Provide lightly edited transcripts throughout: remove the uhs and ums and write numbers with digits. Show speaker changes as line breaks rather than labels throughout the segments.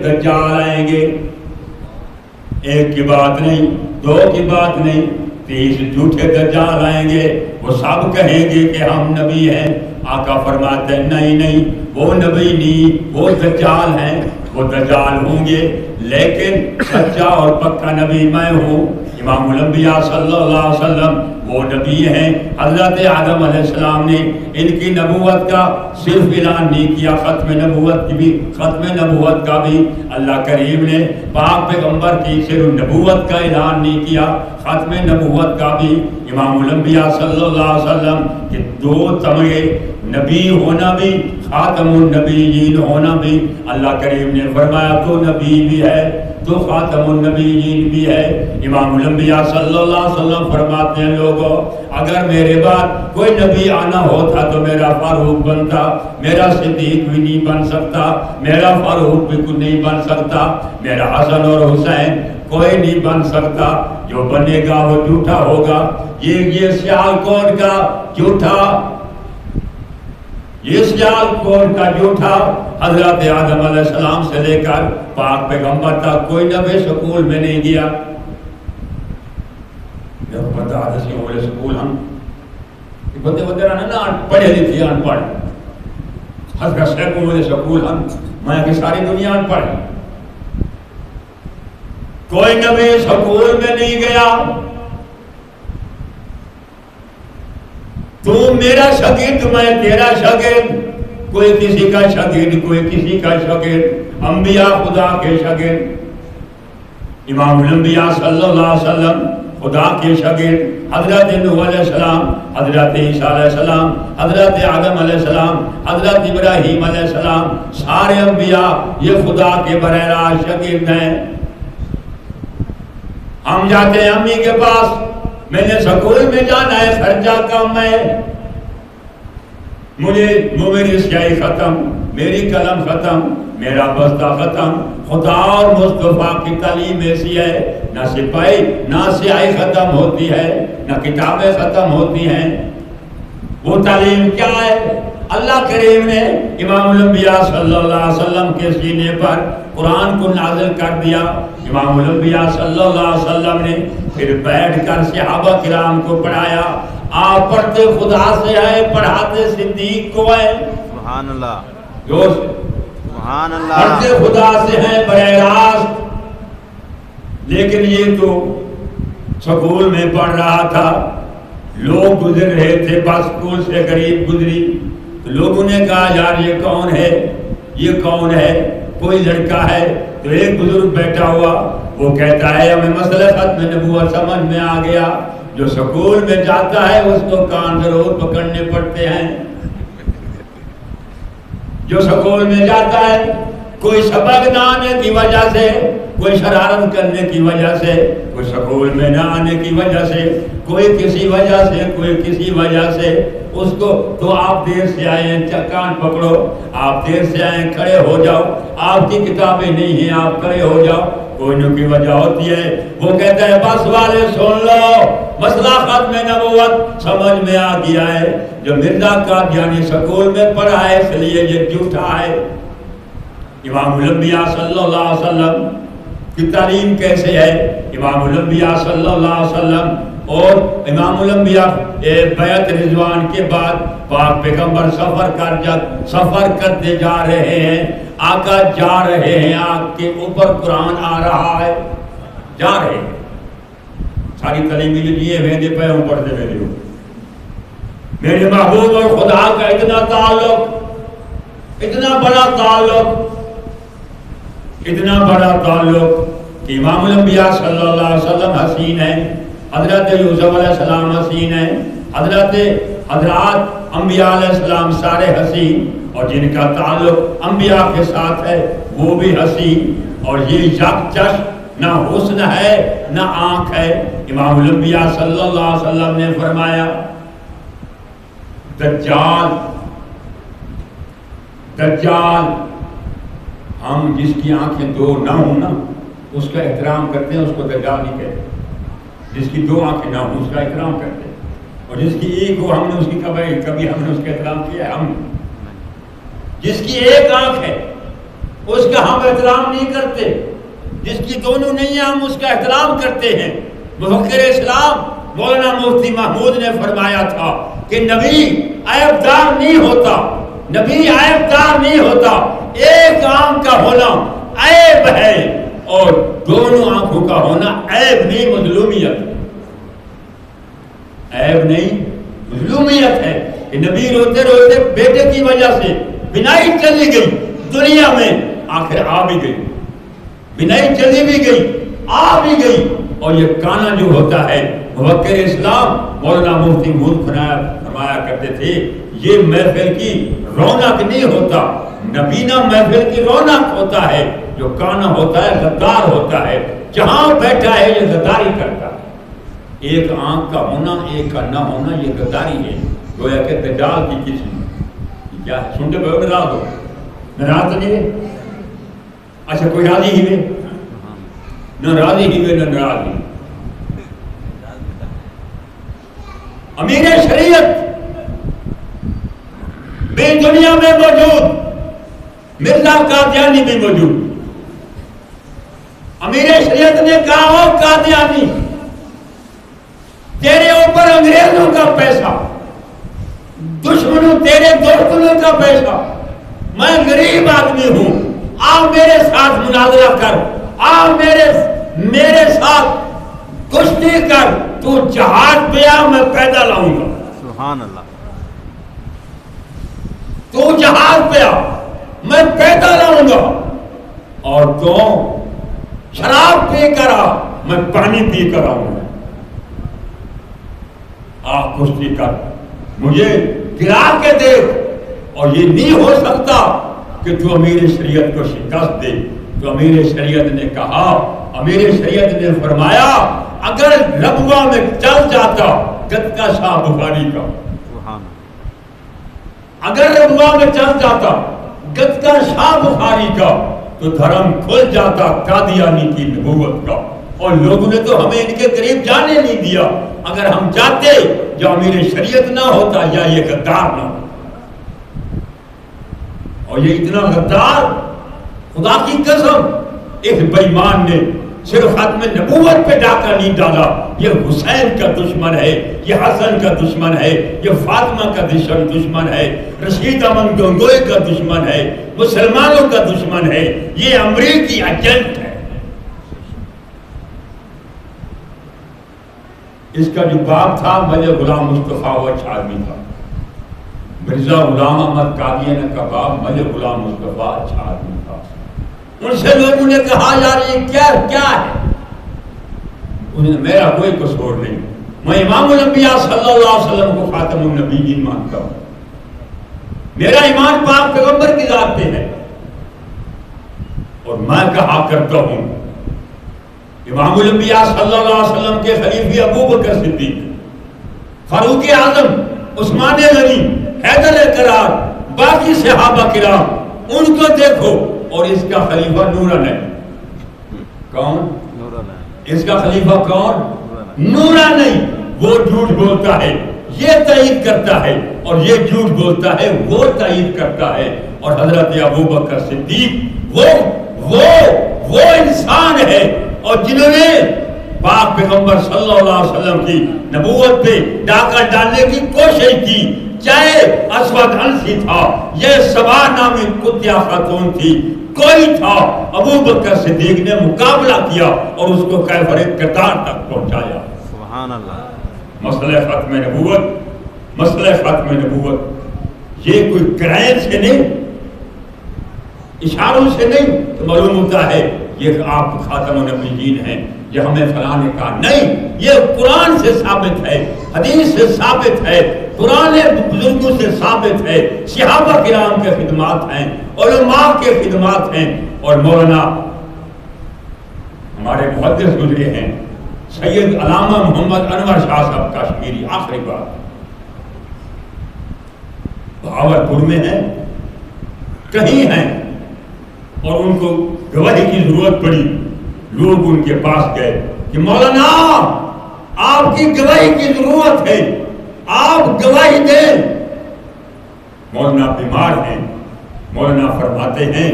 دجال آئیں گے، ایک کی بات نہیں، دو کی بات نہیں، 30 جھوٹے دجال آئیں گے، وہ سب کہیں گے کہ ہم نبی ہیں۔ آقا فرماتے ہیں نہیں نہیں، وہ نبی نہیں، وہ دجال ہیں، وہ دجال ہوں گے، لیکن سچا اور پکا نبی میں ہوں۔ امام الانبیاء صلی اللہ علیہ وسلم وہ نبی ہیں۔ حضرت آدم علیہ السلام نے ان کی نبوت کا صرف اعلان نہیں کیا، ختم نبوت کا بھی اللہ کریم نے پاک پیغمبر کی صرف نبوت کا اعلان نہیں کیا، ختم نبوت کا بھی امام الانبیاء صلی اللہ علیہ وسلم کے 2 تمغے، نبی ہونا بھی، خاتم النبیین ہونا بھی۔ اللہ کریم نے فرمایا تو نبی بھی ہے، تو خاتم النبیین بھی ہے۔ امام الانبیاء صلی اللہ علیہ وسلم فرماتے ہیں لوگوں، اگر میرے بعد کوئی نبی آنا ہوتا تو میرا فاروق بنتا، میرا صدیق بھی نہیں بن سکتا، میرا فاروق بھی کوئی نہیں بن سکتا، میرا حسن اور حسین کوئی نہیں بن سکتا، جو بنے گا وہ جھوٹا ہوگا۔ یہ سیالکوٹ کا جھوٹا، یہ سیالکوٹ کا جھوٹا حضرت آدم علیہ السلام سے لے کر پاک پیغمبر تک کوئی نبی سکول میں نہیں گیا۔ جب بتا دسی ہوئے سکول ہم بندے بندے رہنا نا پڑھے لکھے ان پڑھ، حضرت صاحب ہوئے سکول ہم میں کہ ساری دنیا ان پڑھ، کوئی نبی سکول میں نہیں گیا۔ تو میرا شاگرد میں تیرا شاگرد، کوئی کسی کا شاگرد کوئی کسی کا شاگرد، انبیاء خدا کے شاگرد۔ امام الانبیاء صلی اللہ علیہ وسلم خدا کے شاگرد، حضرت نوح علیہ السلام، حضرت عیسیٰ علیہ السلام، حضرت آدم علیہ السلام، حضرت ابراہیم علیہ السلام، سارے انبیاء یہ خدا کے براہ راست شاگرد ہیں۔ ہم جاتے ہیں امی کے پاس، میں نے سکول میں جانا ہے، خرچہ کم ہے، میری سیاہی ختم، میری قلم ختم، میرا بستہ ختم۔ خدا اور مصطفیٰ کی تعلیم ایسی ہے، نہ سپاہی نہ سیاہی ختم ہوتی ہے، نہ کتابیں ختم ہوتی ہیں۔ وہ تعلیم کیا ہے؟ اللہ کریم نے امام الانبیاء صلی اللہ علیہ وسلم کے سینے پر قرآن کو نازل کر دیا۔ امام الانبیاء صلی اللہ علیہ وسلم نے پھر بیٹھ کر صحابہ کرام کو پڑھایا۔ آپ پڑھتے خدا سے ہیں، پڑھاتے صدیق کو ہیں،
سبحان اللہ،
سبحان اللہ، پڑھتے خدا سے ہیں براہ راست۔ لیکن یہ تو سکول میں پڑھ رہا تھا، لوگ گزر رہے تھے، بس سکول سے غریب گزری تو لوگوں نے کہا یار یہ کون ہے، یہ کون ہے، کوئی لڑکا ہے۔ تو ایک بزرگ بیٹھا ہوا، وہ کہتا ہے ہمیں مسئلہ ختم نبوت سمجھ میں آ گیا، جو سکول میں جاتا ہے اس کو کان ضرور پکڑنے پڑتے ہیں۔ جو سکول میں جاتا ہے، کوئی سبق نہ آنے کی وجہ سے، کوئی شرارت کرنے کی وجہ سے، کوئی سکول میں نہ آنے کی وجہ سے، کوئی کسی وجہ سے، کوئی کسی وجہ سے، اس کو تو آپ دیر سے آئے ہیں کان پکڑو، آپ دیر سے آئے ہیں کھڑے ہو جاؤ، آپ کی کتابیں نہیں ہیں آپ کھڑے ہو جاؤ، کوئی نہ کوئی وجہ ہوتی ہے۔ وہ کہتا ہے بس والے سن لو، مسئلہ ختم نبوت سمجھ میں آ گیا ہے، جو مرزا قادیانی سکول میں پڑھا ہے اس لیے یہ جھوٹا ہے۔ امام الانبیاء صلی اللہ علیہ وسلم کی تعلیم کیسے ہے؟ امام الانبیاء صلی اللہ علیہ وسلم اور امام الانبیاء بیعت رضوان کے بعد پاک پیغمبر سفر کرتے جا رہے ہیں، آقا جا رہے ہیں، آپ کے اوپر قرآن آ رہا ہے، جا رہے ہیں، ساری تعلیمی جو دیے ویندے پہ ہوں پڑھتے ہوئے ہوں۔ میرے محبوب اور خدا کا اتنا تعلق، اتنا بڑا تعلق، اتنا بڑا تعلق کہ امام الانبیاء صلی اللہ علیہ وسلم حسین ہیں، حضرت یوسف علیہ السلام حسین ہیں، حضرات انبیاء علیہ السلام سارے حسین، اور جن کا تعلق انبیاء کے ساتھ ہے وہ بھی حسین، اور یہ یک چشم نہ حسن ہے نہ آنکھ ہے۔ امام الانبیاء صلی اللہ علیہ وسلم نے فرمایا دجال ہم جس کی آنکھیں دو نہ ہوں نا اس کا احترام کرتے ہیں، اس کو دجال نہیں کہتے۔ جس کی دو آنکھیں نہ ہوں اس کا احترام کرتے ہیں، اور جس کی ایک ہو ہم نے اس کی کبھی ہم نے اس کا احترام کیا ہے؟ ہم جس کی ایک آنکھ ہے اس کا ہم احترام نہیں کرتے، جس کی دونوں نہیں ہیں ہم اس کا احترام کرتے ہیں۔ مفکر اسلام مولانا مفتی محمود نے فرمایا تھا کہ نبی عیبدار نہیں ہوتا، نبی عیبدار نہیں ہوتا، ایک آنکھ کا ہونا عیب ہے اور دونوں آنکھوں کا ہونا عیب نہیں، مظلومیت، عیب نہیں مظلومیت ہے کہ نبی روتے روتے بیٹے کی وجہ سے بینائی چلی گئی دنیا میں، آخر آ بھی گئی، بینائی چلی بھی گئی آ بھی گئی، اور یہ کانا جو ہوتا ہے مفکر اسلام مولانا مفتی محمود فرمایا کرتے تھے یہ محفل کی رونق نہیں ہوتا، نبینا محفل کی رونق ہوتا ہے، جو کانا ہوتا ہے غدار ہوتا ہے، جہاں بیٹھا ہے یہ غداری کرتا ہے، ایک آنکھ کا ہونا ایک کا نہ ہونا یہ غداری ہے، گویا کہ دجال کی قسم کیا ہے، سنتے پہ ناراض ہو، ناراض نہیں ہے، اچھا کوئی راضی ہی میں نہ راضی ہی میں نہ ناراض ہی، امیر شریعت بھی دنیا میں موجود، مرزا قادیانی بھی موجود، امیر شریعت نے کہا ہو قادیانی تیرے اوپر انگریزوں کا پیسہ، دشمنوں تیرے دوستوں کا پیسہ، میں غریب آدمی ہوں، آ میرے ساتھ مناظرہ کر، آ میرے ساتھ کشتی کر، تو جہاد پہ آ میں پیدا لاؤں گا،
سبحان اللہ،
تو جہاد پہ آ میں پیدا لاؤں گا، اور تو شراب پی کر آ میں پانی پی کر آؤں گا، آ کشتی کر، مجھے گرا کے دیکھ، اور یہ نہیں ہو سکتا کہ تو امیر شریعت کو شکست دے، تو امیر شریعت نے کہا، امیر شریعت نے فرمایا اگر ربوہ میں چل جاتا گدکا شاہ بخاری کا، اگر ربوہ میں چل جاتا گدکا شاہ بخاری کا تو دھرم کھل جاتا قادیانی کی نبوت کا، اور لوگوں نے تو ہمیں ان کے قریب جانے نہیں دیا، اگر ہم جاتے جو امیر شریعت نہ ہوتا یا یہ غدار نہ ہوتا، اور یہ اتنا غدار، خدا کی قسم اس بے ایمان نے صرف ختم نبوت پہ ڈاکہ نہیں ڈالا، یہ حسین کا دشمن ہے، یہ حسن کا دشمن ہے، یہ فاطمہ کا دشمن ہے، رشید احمد گنگوئی کا دشمن ہے، مسلمانوں کا دشمن ہے، یہ امریکی ایجنٹ ہے۔ اس کا جو باپ تھا ملک غلام مصطفیٰ، وہ اچھا آدمی تھا، مرزا غلام احمد قادیانی کا باپ ملک غلام مصطفیٰ اچھا آدمی تھا، ان سے لوگوں نے کہا یار یہ کیا ہے، انہوں نے میرا کوئی قصور نہیں، میں امام الانبیاء صلی اللہ علیہ وسلم کو خاتم النبیین مانتا ہوں، میرا ایمان پاک پیغمبر کی ذات پہ ہے، اور میں کہا کرتا ہوں امام الانبیاء صلی اللہ علیہ وسلم کے خلیفہ ابو بکر صدیق، فاروق اعظم، عثمان غنی، حیدر قرار، باقی صحابہ کرام، ان کو دیکھو، اور اس کا خلیفہ نورانی، کون؟ اس کا خلیفہ کون؟ نورانی، وہ جھوٹ بولتا ہے یہ تائید کرتا ہے، اور یہ جھوٹ بولتا ہے وہ تائید کرتا ہے، اور حضرت ابو بکر صدیق وہ انسان ہے، اور جنہوں نے پاک پیغمبر صلی اللہ علیہ وسلم کی نبوت پہ ڈاکہ ڈالنے کی کوشش کی، چاہے اسود عنسی تھا، یہ سبا نامی کتیا خاتون تھی، کوئی تھا، ابو بکر صدیق نے مقابلہ کیا اور اس کو کیفر قتال تک پہنچایا۔
سبحان اللہ،
مسئلہ ختم نبوت، مسئلہ ختم نبوت یہ کوئی کرائن سے نہیں، اشاروں سے نہیں، تو معلوم ہوتا ہے یہ آپ خاتم النبیین ہیں، یہ ہمیں فلاں نے کہا نہیں، یہ قرآن سے ثابت ہے، حدیث سے ثابت ہے، قرآن بزرگوں سے ثابت ہے، صحابہ کرام کے خدمات ہیں، علماء کے خدمات ہیں، اور مولانا ہمارے محدث گزرے ہیں سید علامہ محمد انور شاہ صاحب کشمیری، آخری بات بہاولپور میں ہیں، کہیں ہیں، اور ان کو گواہی کی ضرورت پڑی، لوگ ان کے پاس گئے کہ مولانا آپ کی گواہی کی ضرورت ہے، آپ گواہی دیں، مولانا بیمار ہیں، مولانا فرماتے ہیں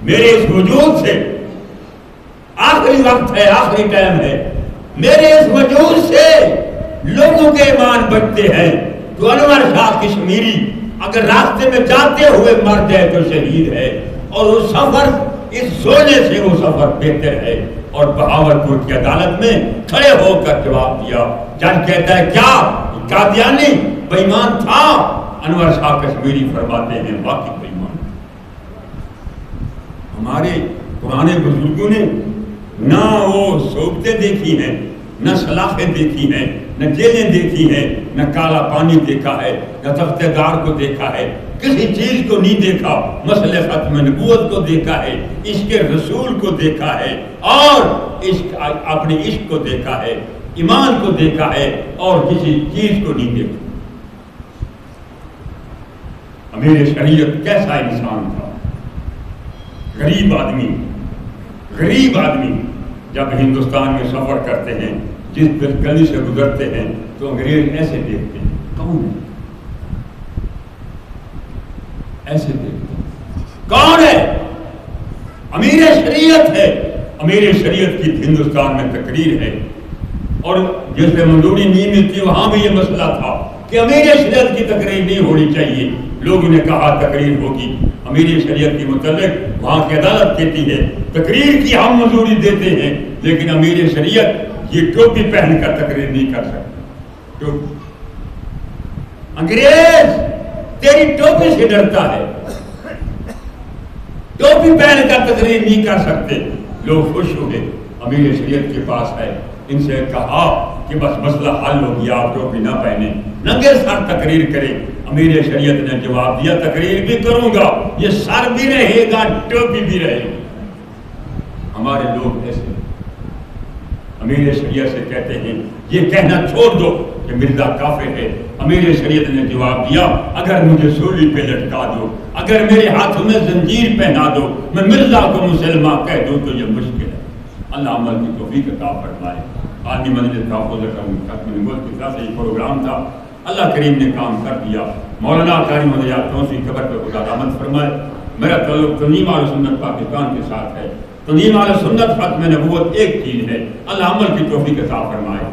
میرے اس وجود سے آخری وقت ہے، آخری ٹائم ہے، میرے اس وجود سے لوگوں کے ایمان بچتے ہیں. تو انور شاہ کشمیری اگر راستے میں جاتے ہوئے مر جائے تو شہید ہے، اور وہ سفر اس سونے سے وہ سفر بہتر ہے. اور بہاولپور کی عدالت میں کھڑے ہو کر جواب دیا. جج کہتا ہے کیا قادیانی بے ایمان تھا؟ انور شاہ کشمیری فرماتے ہیں واقعی بے ایمان. ہمارے پرانے بزرگوں نے نہ وہ صحبتیں دیکھی ہیں، نہ سلاخیں دیکھی ہیں، نہ جیلیں دیکھی ہیں، نہ کالا پانی دیکھا ہے، نہ تخت دار کو دیکھا ہے، کسی چیز کو نہیں دیکھا. مسئلہ ختم نبوت کو دیکھا ہے، عشق رسول کو دیکھا ہے، اور اپنے عشق کو دیکھا ہے، ایمان کو دیکھا ہے، اور کسی چیز کو نہیں دیکھا. امیر شریعت کیسا انسان تھا؟ غریب آدمی، غریب آدمی. جب ہندوستان میں سفر کرتے ہیں، جس گلی سے گزرتے ہیں تو انگریز ایسے دیکھتے ہیں، کون ہے؟ ایسے دیکھتے ہیں کون ہے؟ امیر شریعت ہے. امیر شریعت کی ہندوستان میں تقریر ہے، اور جس پہ منظوری نہیں ملتی وہاں بھی یہ مسئلہ تھا کہ امیر شریعت کی تقریر نہیں ہونی چاہیے. لوگوں نے کہا تقریر ہوگی. امیر شریعت کے متعلق وہاں کی عدالت کہتی ہے تقریر کی ہم منظوری دیتے ہیں، لیکن امیر شریعت یہ ٹوپی پہن کر تقریر نہیں کر سکتے. انگریز تیری ٹوپی سے ڈرتا ہے، ٹوپی پہن کر تقریر نہیں کر سکتے. لوگ خوش ہوئے، امیر شریعت کے پاس آئے، ان سے کہا کہ بس مسئلہ حل ہو گیا، آپ ٹوپی نہ پہنے، ننگے سر تقریر کریں. امیر شریعت نے جواب دیا تقریر بھی کروں گا، یہ سر بھی رہے گا، ٹوپی بھی رہے گی. ہمارے لوگ ایسے امیر شریعت سے کہتے ہیں یہ کہنا چھوڑ دو کہ مرزا کافر ہے. امیر شریعت نے جواب دیا اگر مجھے سولی پہ لٹکا دو، اگر میرے ہاتھوں میں زنجیر پہنا دو، میں مرزا کو مسلمہ کہہ دوں تو یہ مشکل ہے. اللہ عمل کی توفیق عطا فرمائے. عالمی مجلس تحفظ ختم نبوت کی طرف سے یہ پروگرام تھا، اللہ کریم نے کام کر دیا. مولانا قاری مدیات توسیع قبر پہ خدا رحمت فرمائے. میرا تعلق تنظیم اہل سنت پاکستان کے ساتھ ہے. تنظیم اہل سنت ختم نبوت ایک چیز ہے، اللہ عمل کی توفیق عطا فرمائے.